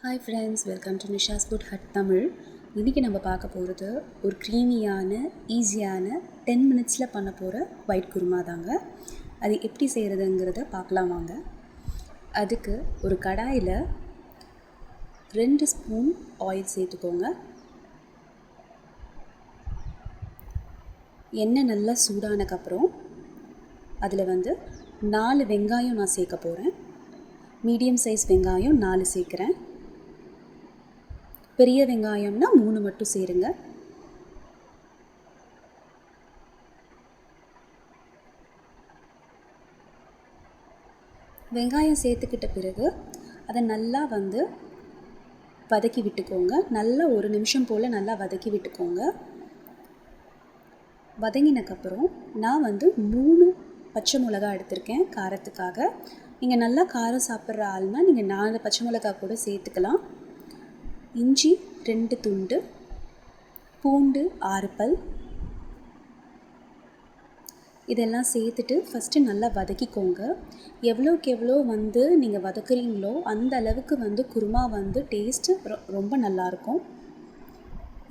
Hi friends, welcome to Nisha's food hut Tamil. இன்றைக்கி நம்ம பார்க்க போகிறது ஒரு க்ரீமியான ஈஸியான 10 மினிட்ஸில் பண்ண போகிற ஒயிட் குருமா தாங்க. அது எப்படி செய்கிறதுங்கிறத பார்க்கலாம் வாங்க. அதுக்கு ஒரு கடாயில் 2 ஸ்பூன் ஆயில் சேர்த்துக்கோங்க. எண்ணெய் நல்லா சூடானதுக்கப்புறம் அதில் 4 வெங்காயம் நான் சேர்க்க போகிறேன். மீடியம் சைஸ் வெங்காயம் 4 சேர்க்குறேன். பெரிய வெங்காயம்னா 3 மட்டும் சேருங்க. வெங்காயம் சேர்த்துக்கிட்ட பிறகு அதை நல்லா வதக்கி விட்டுக்கோங்க. நல்லா 1 நிமிஷம் போல் நல்லா வதக்கி விட்டுக்கோங்க. வதங்கினக்கப்புறம் நான் 3 பச்சை மிளகா எடுத்திருக்கேன் காரத்துக்காக. நீங்கள் நல்லா காரம் சாப்பிட்ற ஆள்னா நீங்கள் 4 பச்சை மிளகா கூட சேர்த்துக்கலாம். இஞ்சி 2 துண்டு, பூண்டு 6 பல், இதெல்லாம் சேர்த்துட்டு ஃபஸ்ட்டு நல்லா வதக்கிக்கோங்க. எவ்வளோக்கு எவ்வளோ நீங்கள் வதக்குறீங்களோ அந்த அளவுக்கு குருமா டேஸ்ட்டு ரொம்ப நல்லாயிருக்கும்.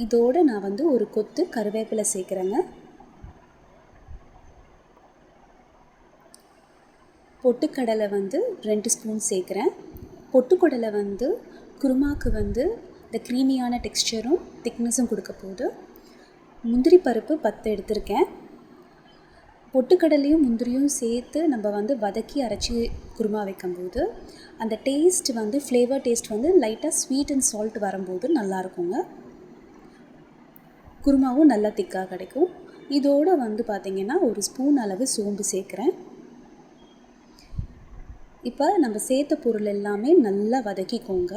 இதோடு நான் ஒரு கொத்து கருவேப்பிலை சேர்க்குறேங்க. பொட்டுக்கடலை 2 ஸ்பூன் சேர்க்குறேன். பொட்டுக்கடலை குருமாவுக்கு இந்த க்ரீமியான டெக்ஸ்சரும் திக்னஸும் கொடுக்க போகுது. முந்திரி பருப்பு 10 எடுத்திருக்கேன். பொட்டுக்கடலையும் முந்திரியும் சேர்த்து நம்ம வதக்கி அரைச்சி குருமா வைக்கும்போது அந்த டேஸ்ட் ஃப்ளேவர் டேஸ்ட் லைட்டாக ஸ்வீட் அண்ட் சால்ட் வரும்போது நல்லாயிருக்குங்க. குருமாவும் நல்லா திக்காக கிடைக்கும். இதோடு பார்த்திங்கன்னா 1 ஸ்பூன் அளவு சோம்பு சேர்க்குறேன். இப்போ நம்ம சேர்த்த பொருள் எல்லாமே நல்லா வதக்கிக்கோங்க.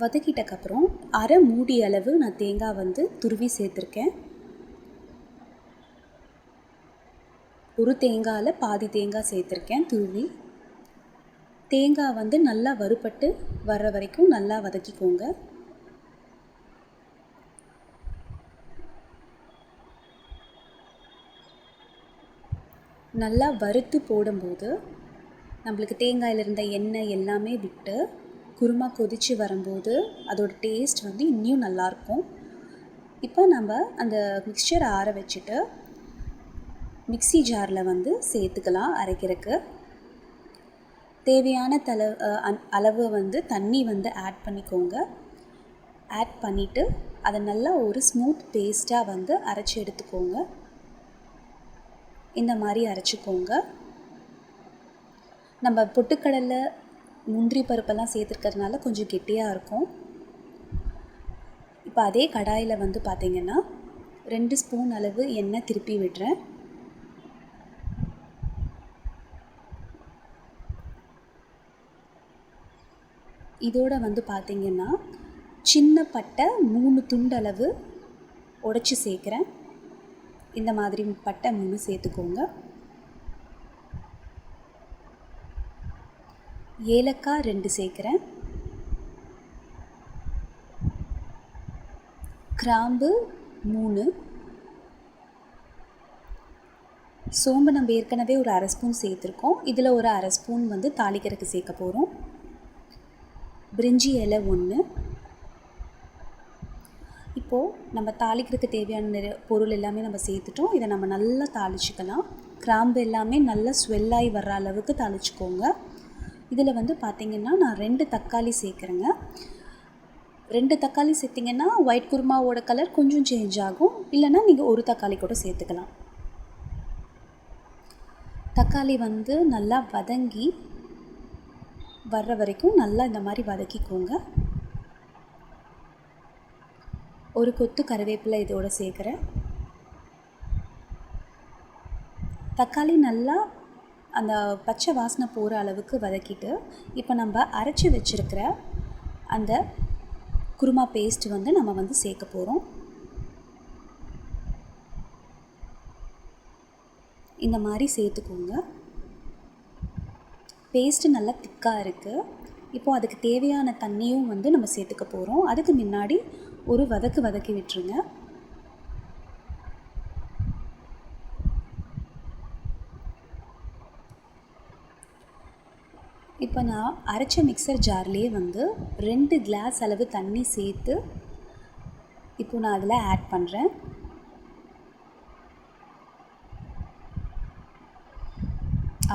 வதக்கிட்டக்கப்புறம் அரை மூடி அளவு நான் தேங்காய் துருவி சேர்த்துருக்கேன். ஒரு தேங்காயில் பாதி தேங்காய் சேர்த்துருக்கேன் துருவி. தேங்காய் நல்லா வறுபட்டு வர்ற வரைக்கும் நல்லா வதக்கிக்கோங்க. நல்லா வறுத்து போடும்போது நம்மளுக்கு தேங்காயில் இருந்த எண்ணெய் எல்லாமே விட்டு குருமா கொதித்து வரும்போது அதோட டேஸ்ட் இன்னும் நல்லாயிருக்கும். இப்போ நம்ம அந்த மிக்சரை ஆற வச்சுட்டு மிக்ஸி ஜாரில் சேர்த்துக்கலாம். அரைக்கிறதுக்கு தேவையான அளவு தண்ணி ஆட் பண்ணிக்கோங்க. ஆட் பண்ணிவிட்டு அதை நல்லா ஒரு ஸ்மூத் பேஸ்ட்டாக அரைச்சி எடுத்துக்கோங்க. இந்த மாதிரி அரைச்சிக்கோங்க. நம்ம பொட்டுக்கடலை முந்திரி பருப்பெல்லாம் சேர்த்துருக்கிறதுனால கொஞ்சம் கெட்டியாக இருக்கும். இப்போ அதே கடாயில் பார்த்திங்கன்னா 2 ஸ்பூன் அளவு எண்ணெய் திருப்பி விடுறேன். இதோட பார்த்திங்கன்னா சின்ன பட்டை 3 துண்டு அளவு உடைச்சி சேர்க்குறேன். இந்த மாதிரி பட்டை 3 சேர்த்துக்கோங்க. ஏலக்காய் 2 சேர்க்குறேன். கிராம்பு 3, சோம்பு நம்ம ஏற்கனவே ஒரு அரை ஸ்பூன் சேர்த்துருக்கோம். இதில் ஒரு அரை ஸ்பூன் தாளிக்கிறதுக்கு சேர்க்க போகிறோம். பிரிஞ்சி இலை 1. இப்போது நம்ம தாளிக்கிறதுக்கு தேவையான பொருள் எல்லாமே நம்ம சேர்த்துட்டோம். இதை நம்ம நல்லா தாளிச்சிக்கலாம். கிராம்பு எல்லாமே நல்லா ஸ்வெல்லாகி வர்ற அளவுக்கு தாளிச்சிக்கோங்க. இதில் பார்த்திங்கன்னா நான் 2 தக்காளி சேர்க்குறேங்க. 2 தக்காளி சேர்த்திங்கன்னா ஒயிட் குருமாவோட கலர் கொஞ்சம் சேஞ்ச் ஆகும். இல்லைன்னா நீங்கள் ஒரு தக்காளி கூட சேர்த்துக்கலாம். தக்காளி நல்லா வதங்கி வர்ற வரைக்கும் நல்லா இந்த மாதிரி வதக்கிக்கோங்க. ஒரு கொத்து கருவேப்பிலை இதோட சேர்க்குறேன். தக்காளி நல்லா அந்த பச்சை வாசனை போகிற அளவுக்கு வதக்கிட்டு இப்போ நம்ம அரைச்சி வச்சுருக்கிற அந்த குருமா பேஸ்ட் நம்ம சேர்க்க போகிறோம். இந்த மாதிரி சேர்த்துக்கோங்க. பேஸ்ட்டு நல்லா திக்காக இருக்குது. இப்போது அதுக்கு தேவையான தண்ணியும் நம்ம சேர்த்துக்க போகிறோம். அதுக்கு முன்னாடி ஒரு வதக்கி விட்டுருங்க. இப்போ நான் அரைச்ச மிக்சர் ஜார்லேயே வந்து 2 கிளாஸ் அளவு தண்ணி சேர்த்து இப்போ நான் அதில் ஆட் பண்ணுறேன்.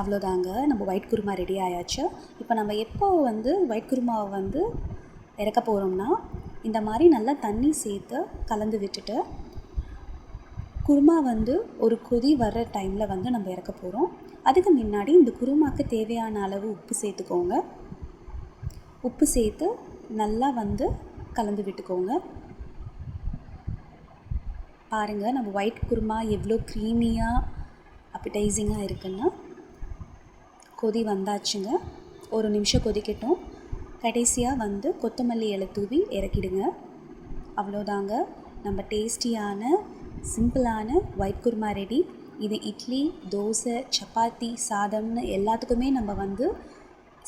அவ்வளோதாங்க, நம்ம ஒயிட் குருமா ரெடி ஆயாச்சு. இப்போ நம்ம எப்போ வந்து ஒயிட் குருமாவை வந்து இறக்க போகிறோம்னா, இந்த மாதிரி நல்லா தண்ணி சேர்த்து கலந்து விட்டுட்டு குருமா வந்து ஒரு கொதி வர்ற டைமில் வந்து நம்ம இறக்க போகிறோம். அதுக்கு முன்னாடி இந்த குருமாவுக்கு தேவையான அளவு உப்பு சேர்த்துக்கோங்க. உப்பு சேர்த்து நல்லா வந்து கலந்து விட்டுக்கோங்க. பாருங்கள், நம்ம ஒயிட் குருமா எவ்வளோ க்ரீமியாக அப்படைசிங்காக இருக்குன்னா. கொதி வந்தாச்சுங்க, ஒரு நிமிஷம் கொதிக்கட்டும். கடைசியாக வந்து கொத்தமல்லி இலை தூவி இறக்கிடுங்க. அவ்வளோதாங்க, நம்ம டேஸ்டியான சிம்பிளான ஒயிட் குருமா ரெடி. இது இட்லி, தோசை, சப்பாத்தி, சாதம்னு எல்லாத்துக்குமே நம்ம வந்து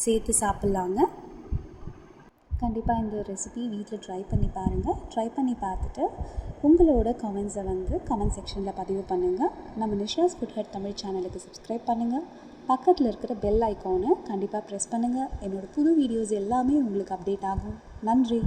சேர்த்து சாப்பிட்லாங்க. கண்டிப்பாக இந்த ரெசிபி வீட்டில் ட்ரை பண்ணி பாருங்கள். ட்ரை பண்ணி பார்த்துட்டு உங்களோட கமெண்ட்ஸை வந்து கமெண்ட் செக்ஷனில் பதிவு பண்ணுங்கள். நம்ம நிஷாஸ் ஃபுட் ஹட் தமிழ் சேனலுக்கு சப்ஸ்கிரைப் பண்ணுங்கள். பக்கத்தில் இருக்கிற பெல் ஐக்கானை கண்டிப்பாக ப்ரெஸ் பண்ணுங்கள். என்னோடய புது வீடியோஸ் எல்லாமே உங்களுக்கு அப்டேட் ஆகும். நன்றி.